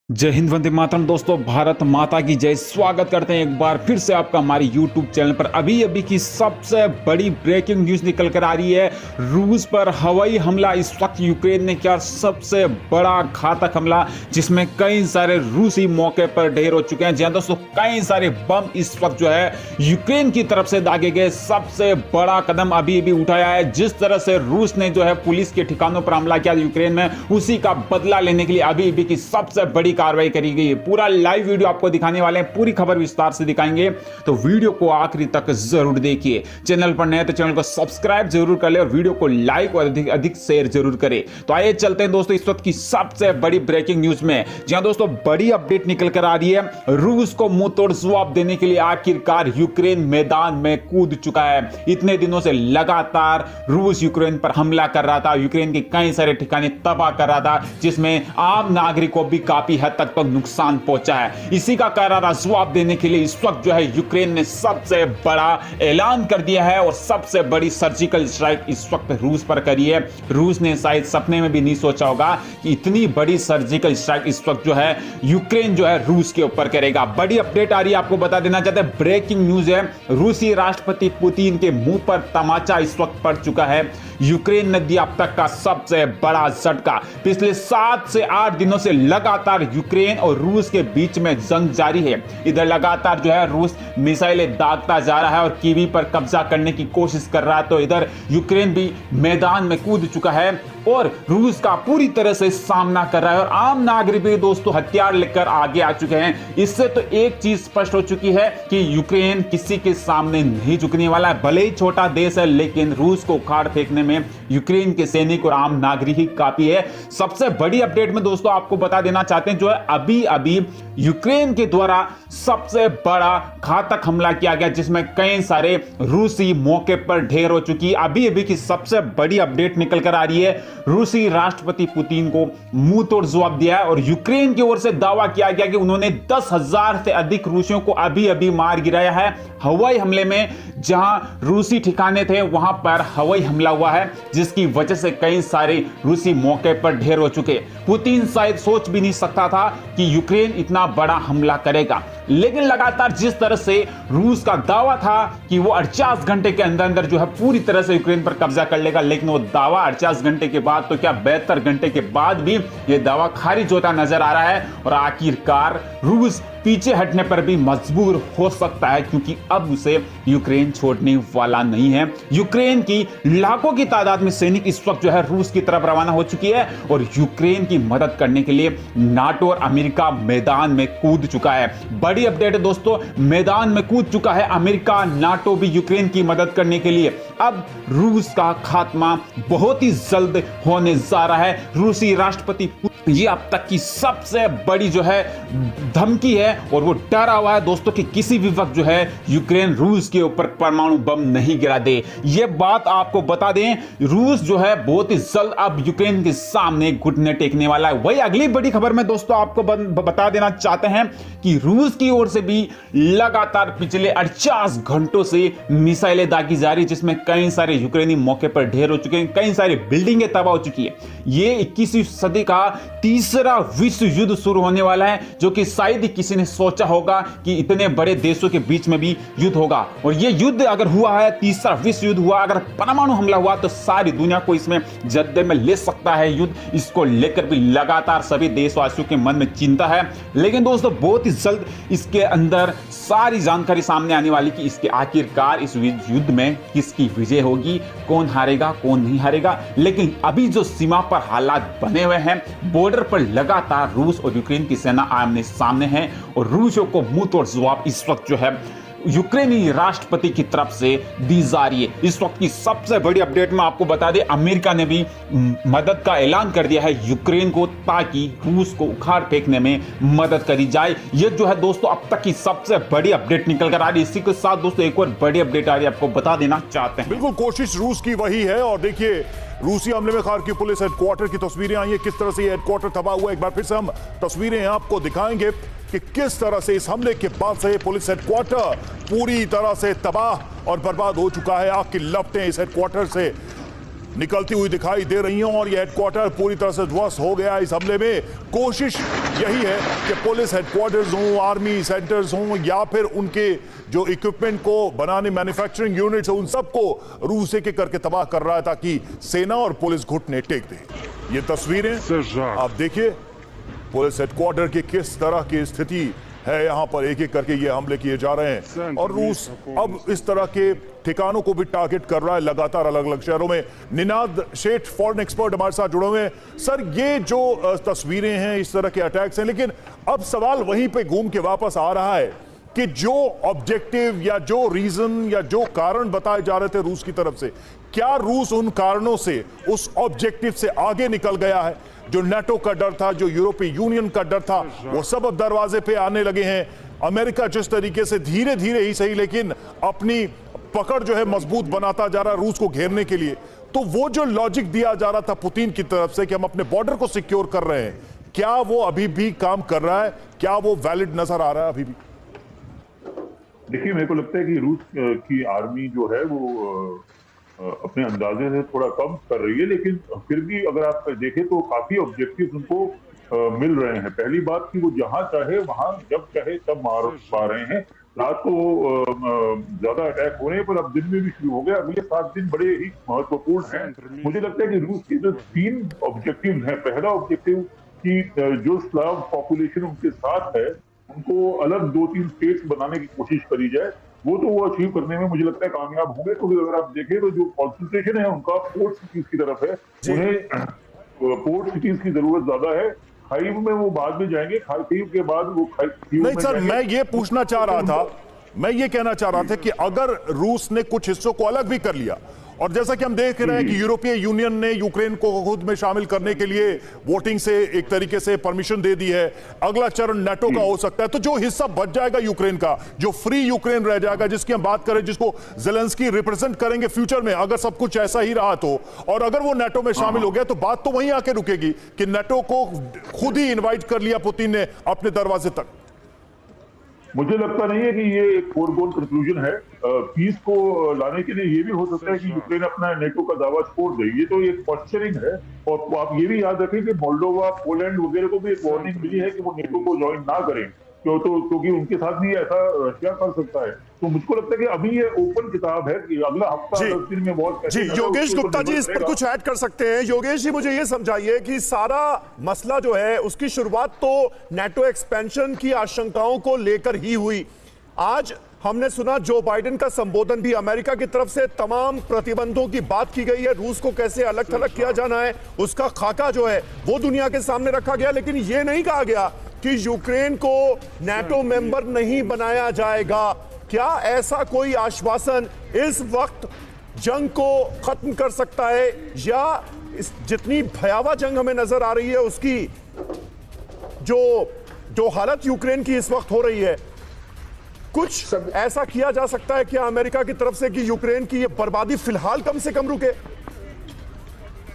जय हिंद, वंदे मातरम। दोस्तों, भारत माता की जय। स्वागत करते हैं एक बार फिर से आपका हमारे YouTube चैनल पर। अभी अभी की सबसे बड़ी ब्रेकिंग न्यूज निकल कर आ रही है। रूस पर हवाई हमला। इस वक्त यूक्रेन ने किया सबसे बड़ा घातक हमला, जिसमें कई सारे रूसी मौके पर ढेर हो चुके हैं। जी दोस्तों, कई सारे बम इस वक्त जो है यूक्रेन की तरफ से दागे गए। सबसे बड़ा कदम अभी अभी उठाया है। जिस तरह से रूस ने जो है पुलिस के ठिकानों पर हमला किया यूक्रेन में, उसी का बदला लेने के लिए अभी अभी की सबसे बड़ी कार्रवाई करी गई है। पूरा लाइव वीडियो आपको दिखाने वाले हैं, पूरी खबर विस्तार से दिखाएंगे, तो वीडियो को आखिरी तक जरूर देखिए। चैनल पर नए तो चैनल को सब्सक्राइब जरूर कर ले और वीडियो को लाइक और अधिक शेयर जरूर करें। तो आइए चलते हैं दोस्तों इस वक्त की सबसे बड़ी ब्रेकिंग न्यूज में। जहां दोस्तों बड़ी अपडेट निकल कर आ रही है। रूस को मुंह तोड़ जवाब देने के लिए आखिरकार यूक्रेन मैदान में कूद चुका है। इतने दिनों से लगातार रूस यूक्रेन पर हमला कर रहा था, यूक्रेन के कई सारे ठिकाने तबाह कर रहा था, जिसमें आम नागरिकों को भी काफी हद तक नुकसान पहुंचा है। इसी का करारा जवाब देने के लिए इस वक्त जो है यूक्रेन ने सबसे बड़ा ऐलान कर दिया है और सबसे बड़ी सर्जिकल स्ट्राइक इस वक्त रूस पर करी है। रूस ने शायद सपने में भी नहीं सोचा होगा कि इतनी बड़ी सर्जिकल स्ट्राइक इस वक्त जो है यूक्रेन जो है रूस के ऊपर करेगा। बड़ी अपडेट आ रही है, आपको बता देना चाहते हैं, ब्रेकिंग न्यूज है। रूसी राष्ट्रपति पुतिन के मुंह पर तमाचा इस वक्त पड़ चुका है। यूक्रेन ने दिया अब तक का सबसे बड़ा झटका। पिछले 7 से 8 दिनों से लगातार यूक्रेन और रूस के बीच में जंग जारी है। इधर लगातार जो है रूस मिसाइलें दागता जा रहा है और कीवी पर कब्जा करने की कोशिश कर रहा है, तो इधर यूक्रेन भी मैदान में कूद चुका है और रूस का पूरी तरह से सामना कर रहा है। और आम नागरिक भी दोस्तों हथियार लेकर आगे आ चुके हैं। इससे तो एक चीज स्पष्ट हो चुकी है कि यूक्रेन किसी के सामने नहीं झुकने वाला है। भले ही छोटा देश है, लेकिन रूस को उखाड़ फेंकने में यूक्रेन के सैनिक और आम नागरिक ही काफी है। सबसे बड़ी अपडेट में दोस्तों आपको बता देना चाहते हैं, जो है अभी अभी यूक्रेन के द्वारा सबसे बड़ा घातक हमला किया गया, जिसमें कई सारे रूसी मौके पर ढेर हो चुकी है। अभी अभी की सबसे बड़ी अपडेट निकल कर आ रही है। रूसी राष्ट्रपति पुतिन को मुंह तोड़ जवाब दिया है और यूक्रेन की ओर से दावा किया गया कि उन्होंने 10,000 से अधिक रूसियों को अभी अभी मार गिराया है हवाई हमले में। जहां रूसी ठिकाने थे वहां पर हवाई हमला हुआ है, जिसकी वजह से कई सारे रूसी मौके पर ढेर हो चुके। पुतिन शायद सोच भी नहीं सकता था कि यूक्रेन इतना बड़ा हमला करेगा, लेकिन लगातार जिस तरह से रूस का दावा था कि वो 48 घंटे के अंदर अंदर जो है पूरी तरह से यूक्रेन पर कब्जा कर लेगा, लेकिन वो दावा 48 घंटे के बाद तो क्या 72 घंटे के बाद भी ये दावा खारिज होता नजर आ रहा है। और आखिरकार रूस पीछे हटने पर भी मजबूर हो सकता है, क्योंकि अब उसे यूक्रेन छोड़ने वाला नहीं है। यूक्रेन की लाखों की तादाद में सैनिक इस वक्त जो है रूस की तरफ रवाना हो चुकी है और यूक्रेन की मदद करने के लिए नाटो और अमेरिका मैदान में कूद चुका है। बड़ी अपडेट है दोस्तों, मैदान में कूद चुका है अमेरिका, नाटो भी यूक्रेन की मदद करने के लिए। अब रूस का खात्मा बहुत ही जल्द होने जा रहा है। रूसी राष्ट्रपति ये अब तक की सबसे बड़ी जो है धमकी है और वो डरा हुआ है दोस्तों कि किसी भी वक्त जो है यूक्रेन रूस के ऊपर परमाणु बम नहीं गिरा दे। ये बात आपको बता दें, रूस जो है बहुत ही जल्द अब यूक्रेन के सामने घुटने टेकने वाला है। वही अगली बड़ी खबर में दोस्तों आपको बता देना चाहते हैं कि रूस की ओर से भी लगातार पिछले 48 घंटों से मिसाइलें दागी जा रही, जिसमें कई सारे यूक्रेनी मौके पर ढेर हो चुके हैं, कई सारी बिल्डिंगें तबाह हो चुकी है। ये 21वीं सदी का तीसरा विश्व युद्ध शुरू होने वाला है, जो कि शायद ही किसी ने सोचा होगा कि इतने बड़े देशों के बीच में भी युद्ध होगा। और ये युद्ध अगर हुआ है, तीसरा विश्व युद्ध हुआ, अगर परमाणु हमला हुआ, तो सारी दुनिया को इसमें जद्दे में ले सकता है युद्ध। इसको लेकर भी लगातार सभी देशवासियों के मन में चिंता है। लेकिन दोस्तों बहुत ही जल्द इसके अंदर सारी जानकारी सामने आने वाली कि इसके आखिरकार इस युद्ध में किसकी विजय होगी, कौन हारेगा कौन नहीं हारेगा। लेकिन अभी जो सीमा पर हालात बने हुए हैं, बॉर्डर पर लगातार रूस और यूक्रेन की सेना आमने सामने है और रूसियों को मुंह तोड़ जवाब इस वक्त जो है यूक्रेनी राष्ट्रपति की तरफ से दी जा रही है। इस वक्त की सबसे बड़ी अपडेट में आपको बता दें, अमेरिका ने भी मदद का ऐलान कर दिया है यूक्रेन को, ताकि रूस को उखाड़ फेंकने में मदद करी जाए। ये जो है दोस्तों अब तक की सबसे बड़ी अपडेट निकल कर आ रही है। इसी के साथ दोस्तों एक और बड़ी अपडेट आ रही है, आपको बता देना चाहते हैं। बिल्कुल कोशिश रूस की वही है। और देखिए रूसी हमले में खार्किव पुलिस हेडक्वार्टर की तस्वीरें आई है, किस तरह से ये हेडक्वार्टर तबाह हुआ। एक बार फिर से हम तस्वीरें आपको दिखाएंगे कि किस तरह से इस हमले के बाद से पुलिस हेडक्वार्टर पूरी तरह से तबाह और बर्बाद हो चुका है। आग की लपटें इस हेडक्वार्टर से निकलती हुई दिखाई दे रही हैं और यह हेडक्वार्टर पूरी तरह से ध्वस्त हो गया। इस हमले में कोशिश यही है कि पुलिस हेडक्वार्टर्स हों, आर्मी सेंटर्स हों, या फिर उनके जो इक्विपमेंट को बनाने मैन्युफैक्चरिंग यूनिट्स उन सबको रूस एक एक करके तबाह कर रहा है ताकि सेना और पुलिस घुटने टेक दे। ये तस्वीरें आप देखिए पुलिस हेडक्वार्टर की किस तरह की स्थिति है, यहां पर एक एक करके ये हमले किए जा रहे हैं और रूस अब इस तरह के ठिकानों को भी टारगेट कर रहा है लगातार अलग अलग शहरों में। निनाद शेठ फॉरेन एक्सपर्ट हमारे साथ जुड़े हुए हैं। सर, ये जो तस्वीरें हैं, इस तरह के अटैक्स हैं, लेकिन अब सवाल वहीं पे घूम के वापस आ रहा है कि जो ऑब्जेक्टिव या जो रीजन या जो कारण बताए जा रहे थे रूस की तरफ से, क्या रूस उन कारणों से उस ऑब्जेक्टिव से आगे निकल गया है? जो नाटो का डर था, जो यूरोपीय यूनियन का डर था, वो सब अब दरवाजे पे आने लगे हैं। अमेरिका जिस तरीके से धीरे धीरे ही सही लेकिन अपनी पकड़ जो है मजबूत बनाता जा रहा है रूस को घेरने के लिए, तो वो जो लॉजिक दिया जा रहा था पुतिन की तरफ से कि हम अपने बॉर्डर को सिक्योर कर रहे हैं, क्या वो अभी भी काम कर रहा है? क्या वो वैलिड नजर आ रहा है अभी भी? देखिए, मेरे को लगता है कि रूस की आर्मी जो है वो अपने अंदाजे से थोड़ा कम कर रही है, लेकिन फिर भी अगर आप देखें तो काफी ऑब्जेक्टिव्स उनको मिल रहे हैं। पहली बात कि वो जहां चाहे वहां जब चाहे तब मार पा रहे हैं। रात को ज्यादा अटैक हो रहे हैं, पर अब दिन में भी शुरू हो गया। अगले 7 दिन बड़े ही महत्वपूर्ण हैं। मुझे लगता है कि रूस के जो 3 ऑब्जेक्टिव हैं, पहला ऑब्जेक्टिव कि जो स्लाव पॉपुलेशन उनके साथ है उनको अलग 2-3 स्टेट्स बनाने की कोशिश करी जाए, वो तो वो अचीव करने में मुझे लगता है कामयाब होंगे। तो अगर आप देखें तो जो कॉन्सेंट्रेशन है उनका पोर्ट सिटीज की तरफ है, उन्हें पोर्ट सिटीज की जरूरत ज्यादा है। खाईव में वो बाद में जाएंगे, खाईव के बाद वो नहीं सर, मैं ये पूछना चाह रहा था, मैं ये कहना चाह रहा था कि अगर रूस ने कुछ हिस्सों को अलग भी कर लिया और जैसा कि हम देख रहे हैं कि यूरोपीय यूनियन ने यूक्रेन को खुद में शामिल करने के लिए वोटिंग से एक तरीके से परमिशन दे दी है, अगला चरण नाटो का हो सकता है, तो जो हिस्सा बच जाएगा यूक्रेन का, जो फ्री यूक्रेन रह जाएगा, जिसकी हम बात करें, जिसको ज़ेलेंस्की रिप्रेजेंट करेंगे फ्यूचर में, अगर सब कुछ ऐसा ही रहा तो, और अगर वो नाटो में शामिल हो गया तो बात तो वहीं आके रुकेगी कि नाटो को खुद ही इन्वाइट कर लिया पुतिन ने अपने दरवाजे तक। मुझे लगता नहीं है कि ये एक फोरगोन कंक्लूजन है। पीस को लाने के लिए ये भी हो सकता है कि यूक्रेन अपना नेटो का दावा छोड़ दे। ये तो एक पॉस्चरिंग है। और आप ये भी याद रखें कि मोल्डोवा, पोलैंड वगैरह को भी एक वार्निंग मिली है कि वो नेटो को ज्वाइन ना करें, क्योंकि उनके साथ भी ऐसा रशिया कर सकता है। तो मुझको लगता है कि अभी ये ओपन किताब है कि अगला हफ्ता 10 दिन में बहुत जी। योगेश गुप्ता जी इस पर कुछ ऐड कर सकते हैं। योगेश जी, मुझे ये समझाइए कि सारा मसला जो है उसकी शुरुआत तो नाटो एक्सपेंशन की आशंकाओं को लेकर ही हुई। आज हमने सुना जो बाइडेन का संबोधन भी, अमेरिका की तरफ से तमाम प्रतिबंधों की बात की गई है, रूस को कैसे अलग थलग किया जाना है उसका खाका जो है वो दुनिया के सामने रखा गया, लेकिन यह नहीं कहा गया कि यूक्रेन को नाटो मेंबर नहीं बनाया जाएगा। क्या ऐसा कोई आश्वासन इस वक्त जंग को खत्म कर सकता है, या इस जितनी भयावह जंग हमें नजर आ रही है उसकी जो हालत यूक्रेन की इस वक्त हो रही है, कुछ ऐसा किया जा सकता है क्या अमेरिका की तरफ से कि यूक्रेन की ये बर्बादी फिलहाल कम से कम रुके?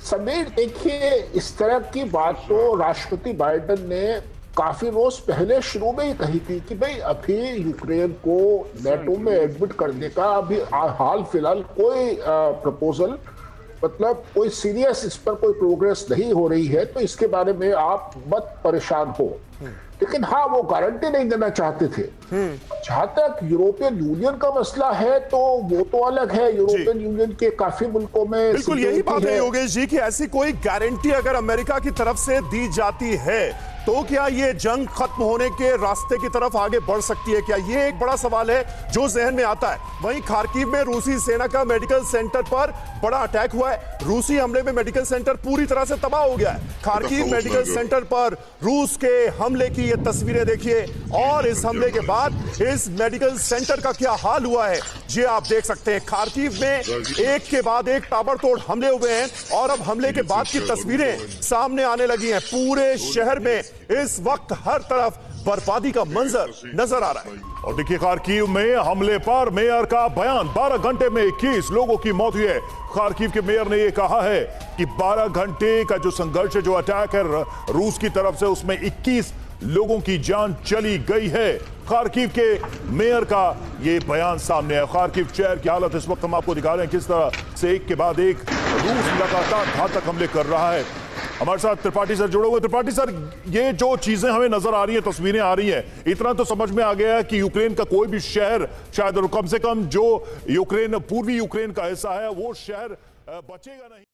समीर, देखिए, इस तरह की बात तो राष्ट्रपति बाइडेन ने काफी रोज पहले शुरू में ही कही थी कि भाई अभी यूक्रेन को नाटो में एडमिट करने का अभी हाल फिलहाल कोई प्रपोजल, मतलब कोई सीरियस इस पर कोई प्रोग्रेस नहीं हो रही है, तो इसके बारे में आप मत परेशान हो। लेकिन हाँ, वो गारंटी नहीं देना चाहते थे। जहां तक यूरोपियन यूनियन का मसला है तो वो तो अलग है। यूरोपियन यूनियन के काफी मुल्कों में बिल्कुल यही बात है योगेश जी कि ऐसी कोई गारंटी अगर अमेरिका की तरफ से दी जाती है तो क्या ये जंग खत्म होने के रास्ते की तरफ आगे बढ़ सकती है क्या? ये एक बड़ा सवाल है जो जहन में आता है। वहीं खार्किव में रूसी सेना का मेडिकल सेंटर पर बड़ा अटैक हुआ है। रूसी हमले में मेडिकल सेंटर पूरी तरह से तबाह हो गया है। खार्किव मेडिकल सेंटर पर रूस के हमले की ये तस्वीरें देखिए, और इस हमले के बाद इस मेडिकल सेंटर का क्या हाल हुआ है ये आप देख सकते हैं। खार्किव में एक के बाद एक ताबड़तोड़ हमले हुए हैं और अब हमले के बाद की तस्वीरें सामने आने लगी हैं। पूरे शहर में इस वक्त हर तरफ बर्बादी का मंजर नजर आ रहा है। और देखिए, खार्किव में हमले पर मेयर का बयान, 12 घंटे में 21 लोगों की मौत हुई है। खार्किव के मेयर ने यह कहा है कि 12 घंटे का जो संघर्ष है, जो अटैक है रूस की तरफ से, उसमें 21 लोगों की जान चली गई है। खार्किव के मेयर का ये बयान सामने है। खार्किव शहर की हालत इस वक्त हम आपको दिखा रहे हैं, किस तरह से एक के बाद एक रूस लगातार घातक हमले कर रहा है। हमारे साथ त्रिपाठी सर जुड़े हुए। त्रिपाठी सर, ये जो चीजें हमें नजर आ रही हैं, तस्वीरें आ रही हैं, इतना तो समझ में आ गया है कि यूक्रेन का कोई भी शहर, शायद कम से कम जो यूक्रेन, पूर्वी यूक्रेन का हिस्सा है, वो शहर बचेगा नहीं।